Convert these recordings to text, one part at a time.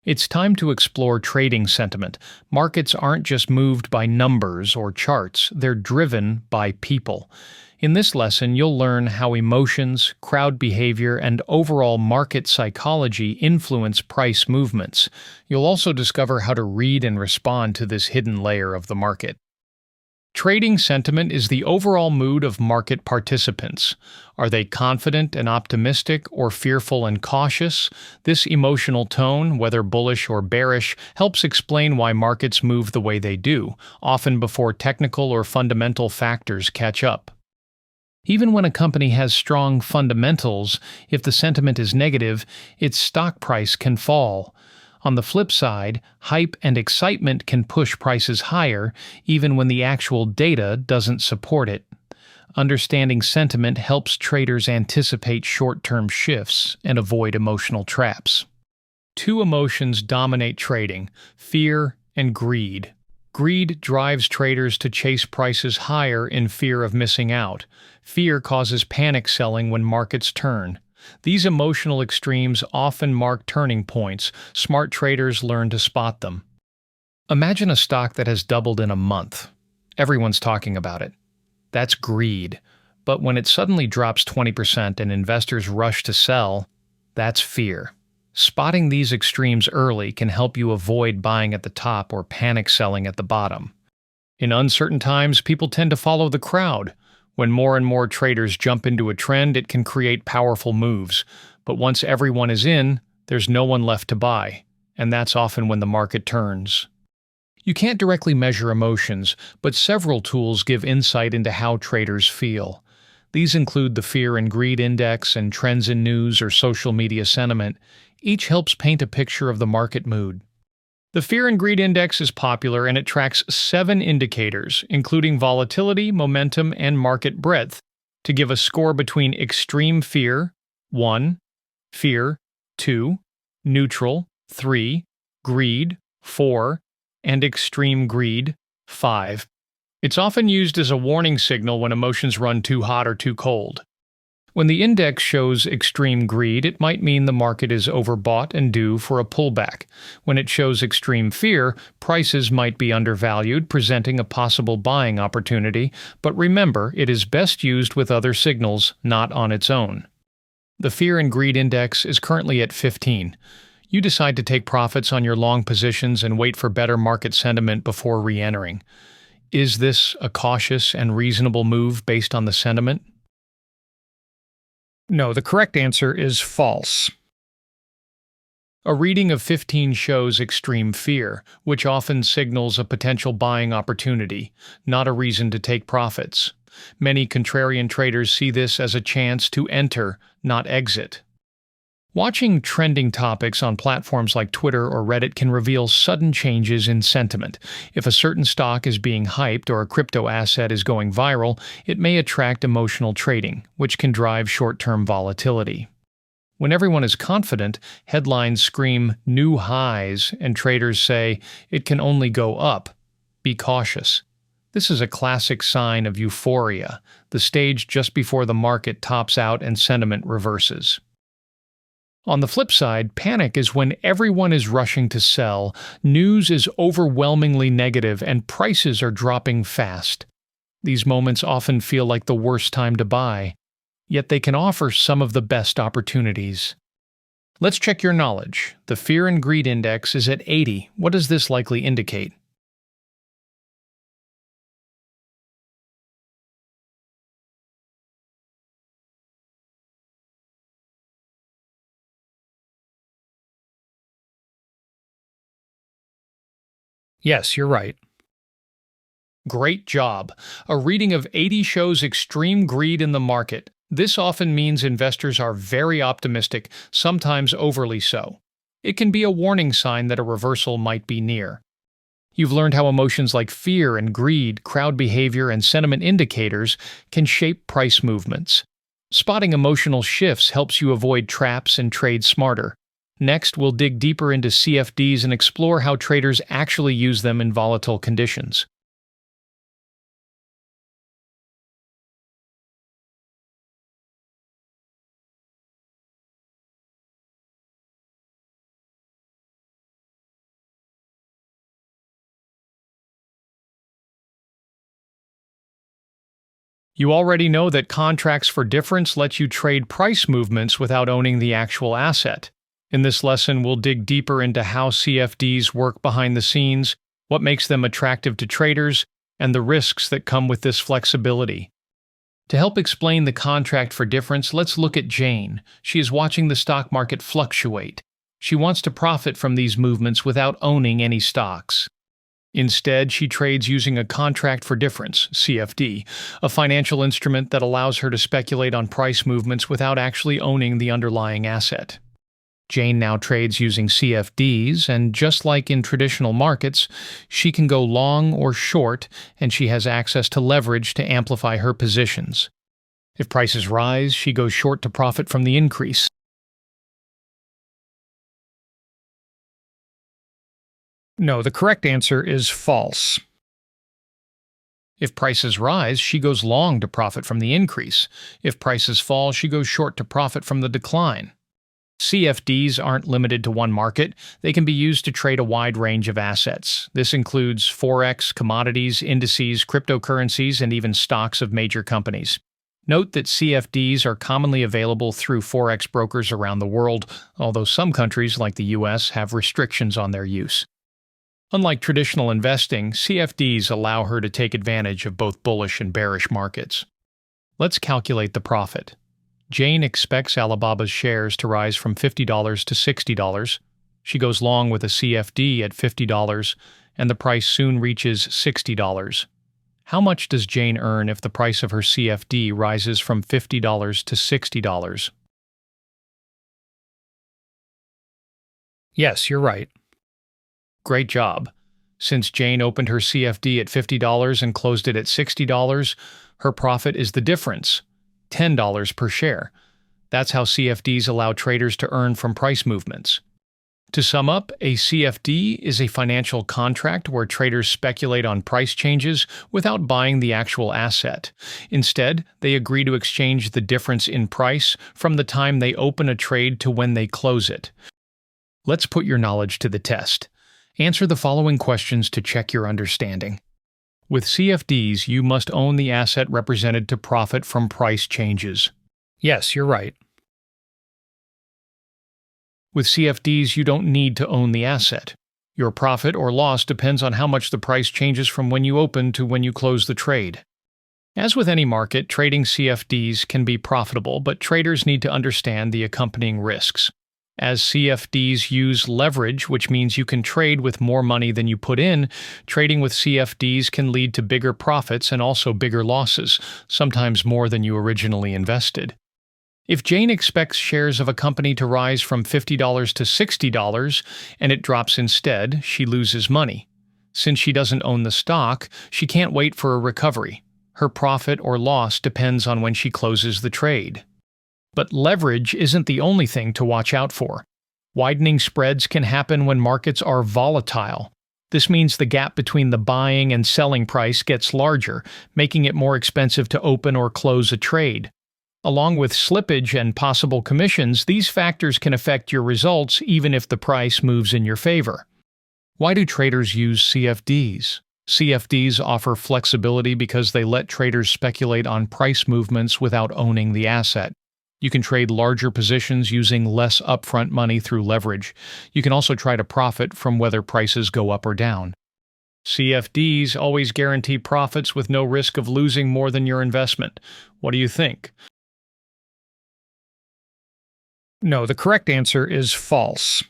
It's time to explore trading sentiment. Markets aren't just moved by numbers or charts, they're driven by people. In this lesson, you'll learn how emotions, crowd behavior, and overall market psychology influence price movements. You'll also discover how to read and respond to this hidden layer of the market. Trading sentiment is the overall mood of market participants. Are they confident and optimistic or fearful and cautious? This emotional tone, whether bullish or bearish, helps explain why markets move the way they do, often before technical or fundamental factors catch up. Even when a company has strong fundamentals, if the sentiment is negative, its stock price can fall. On the flip side, hype and excitement can push prices higher even when the actual data doesn't support it. Understanding sentiment helps traders anticipate short-term shifts and avoid emotional traps. Two emotions dominate trading: fear and greed. Greed drives traders to chase prices higher in fear of missing out. Fear causes panic selling when markets turn. These emotional extremes often mark turning points. Smart traders learn to spot them. Imagine a stock that has doubled in a month. Everyone's talking about it. That's greed. But when it suddenly drops 20% and investors rush to sell, that's fear. Spotting these extremes early can help you avoid buying at the top or panic selling at the bottom. In uncertain times, people tend to follow the crowd. When more and more traders jump into a trend, it can create powerful moves. But once everyone is in, there's no one left to buy. And that's often when the market turns. You can't directly measure emotions, but several tools give insight into how traders feel. These include the Fear and Greed Index and trends in news or social media sentiment. Each helps paint a picture of the market mood. The Fear and Greed Index is popular and it tracks 7 indicators, including volatility, momentum, and market breadth, to give a score between extreme fear, 1, fear, 2, neutral, 3, greed, 4, and extreme greed, 5. It's often used as a warning signal when emotions run too hot or too cold. When the index shows extreme greed, it might mean the market is overbought and due for a pullback. When it shows extreme fear, prices might be undervalued, presenting a possible buying opportunity, but remember, it is best used with other signals, not on its own. The Fear and Greed Index is currently at 15. You decide to take profits on your long positions and wait for better market sentiment before re-entering. Is this a cautious and reasonable move based on the sentiment? No, the correct answer is false. A reading of 15 shows extreme fear, which often signals a potential buying opportunity, not a reason to take profits. Many contrarian traders see this as a chance to enter, not exit. Watching trending topics on platforms like Twitter or Reddit can reveal sudden changes in sentiment. If a certain stock is being hyped or a crypto asset is going viral, it may attract emotional trading, which can drive short-term volatility. When everyone is confident, headlines scream "new highs" and traders say it can only go up. Be cautious. This is a classic sign of euphoria, the stage just before the market tops out and sentiment reverses. On the flip side, panic is when everyone is rushing to sell, news is overwhelmingly negative, and prices are dropping fast. These moments often feel like the worst time to buy, yet they can offer some of the best opportunities. Let's check your knowledge. The Fear and Greed Index is at 80. What does this likely indicate? Yes, you're right. Great job. A reading of 80 shows extreme greed in the market. This often means investors are very optimistic, sometimes overly so. It can be a warning sign that a reversal might be near. You've learned how emotions like fear and greed, crowd behavior, and sentiment indicators can shape price movements. Spotting emotional shifts helps you avoid traps and trade smarter. Next, we'll dig deeper into CFDs and explore how traders actually use them in volatile conditions. You already know that contracts for difference let you trade price movements without owning the actual asset. In this lesson, we'll dig deeper into how CFDs work behind the scenes, what makes them attractive to traders, and the risks that come with this flexibility. To help explain the contract for difference, let's look at Jane. She is watching the stock market fluctuate. She wants to profit from these movements without owning any stocks. Instead, she trades using a contract for difference, CFD, a financial instrument that allows her to speculate on price movements without actually owning the underlying asset. Jane now trades using CFDs, and just like in traditional markets, she can go long or short, and she has access to leverage to amplify her positions. If prices rise, she goes short to profit from the increase. No, the correct answer is false. If prices rise, she goes long to profit from the increase. If prices fall, she goes short to profit from the decline. CFDs aren't limited to one market. They can be used to trade a wide range of assets. This includes forex, commodities, indices, cryptocurrencies, and even stocks of major companies. Note that CFDs are commonly available through forex brokers around the world, although some countries, like the US, have restrictions on their use. Unlike traditional investing, CFDs allow her to take advantage of both bullish and bearish markets. Let's calculate the profit. Jane expects Alibaba's shares to rise from $50 to $60. She goes long with a CFD at $50, and the price soon reaches $60. How much does Jane earn if the price of her CFD rises from $50 to $60? Yes, you're right. Great job. Since Jane opened her CFD at $50 and closed it at $60, her profit is the difference, $10 per share. That's how CFDs allow traders to earn from price movements. To sum up, a CFD is a financial contract where traders speculate on price changes without buying the actual asset. Instead, they agree to exchange the difference in price from the time they open a trade to when they close it. Let's put your knowledge to the test. Answer the following questions to check your understanding. With CFDs, you must own the asset represented to profit from price changes. Yes, you're right. With CFDs, you don't need to own the asset. Your profit or loss depends on how much the price changes from when you open to when you close the trade. As with any market, trading CFDs can be profitable, but traders need to understand the accompanying risks. As CFDs use leverage, which means you can trade with more money than you put in, trading with CFDs can lead to bigger profits and also bigger losses, sometimes more than you originally invested. If Jane expects shares of a company to rise from $50 to $60 and it drops instead, she loses money. Since she doesn't own the stock, she can't wait for a recovery. Her profit or loss depends on when she closes the trade. But leverage isn't the only thing to watch out for. Widening spreads can happen when markets are volatile. This means the gap between the buying and selling price gets larger, making it more expensive to open or close a trade. Along with slippage and possible commissions, these factors can affect your results even if the price moves in your favor. Why do traders use CFDs? CFDs offer flexibility because they let traders speculate on price movements without owning the asset. You can trade larger positions using less upfront money through leverage. You can also try to profit from whether prices go up or down. CFDs always guarantee profits with no risk of losing more than your investment. What do you think? No, the correct answer is false.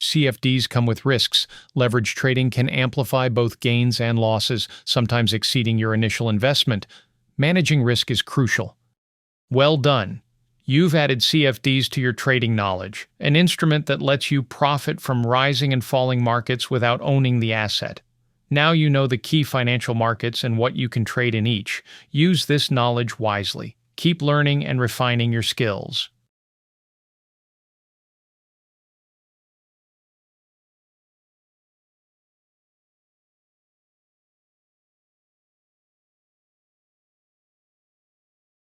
CFDs come with risks. Leverage trading can amplify both gains and losses, sometimes exceeding your initial investment. Managing risk is crucial. Well done. You've added CFDs to your trading knowledge, an instrument that lets you profit from rising and falling markets without owning the asset. Now you know the key financial markets and what you can trade in each. Use this knowledge wisely. Keep learning and refining your skills.